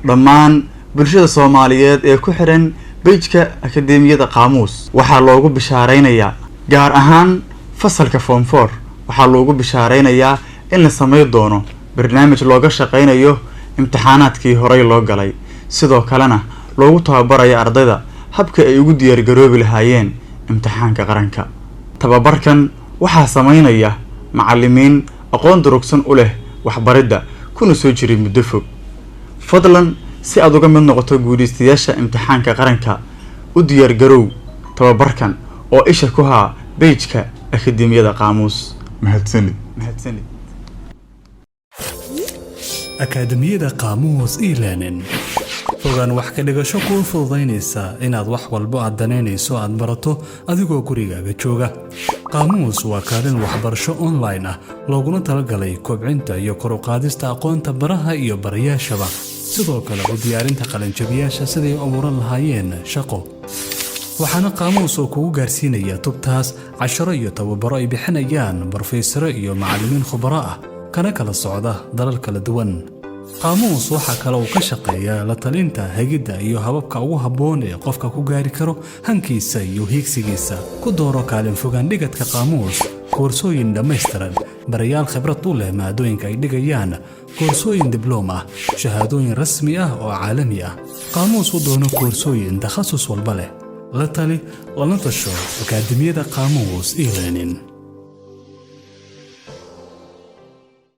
dhammaan bulshada Soomaaliyeed ee ku xiran page-ka Akadeemiyada Qaamuus waxaa loogu bishaareynayaa gaar ahaan fasalka form 4 waxaa loogu bishaareynayaa in la sameeyo doono barnaamij looga shaqeynayo imtixaanaadkii horey loo galay sidoo kalena loogu tababarayo ardayda habka ay ugu diyaar garoobi lahaayeen imtixaanka qaranka tababarkan waxaa sameynaya macallimiin aqoon durugsan u leh waxbaridda kuna soo jiray muddo fog fadlan si aad uga mid noqoto guulaystayaasha imtixaanka qaranka u diyaar garow tababarkan oo isha ku haa page-ka Akadeemiyada Qaamuus mahadsanid Akadeemiyada Qaamuus e-learning fogaan wax ka dhigasho ku fududeynaysa inaad wax walba aad danaynayso aad barato adigoo gurigaaga jooga Qaamuus waa kaalin waxbarasho online ah looguna talagalay kobcinta iyo kor u qaadista aqoonta baraha iyo barayaashaba sidoo kale u diyaarinta qalinjabiyaasha siday u abuuran lahaayeen shaqo waxaana Qaamuus oo kugu gaarsiinaya tubtaas casharo iyo tababaro ay bixinayaan barofeesaro iyo macallimiin khubaro ah kana kala socda dalal kala duwan Qaamuus waxa kale oo ka shaqeeya la talinta hagida iyo hababka ugu habboon ee qofka ku gaari karo hankiisa iyo hiigsigiisa ku dooro kaalin fogaan dhigadka Qaamuus koorsooyin dhammaystiran barayaal khibrad u leh maadooyinka ay dhigayaan koorsooyin dibloma shahaadooyin rasmi ah oo caalami ah Qaamuus u doono koorsooyin takhasus walba leh la tali lana tasho Akadeemiyada Qaamuus e-learning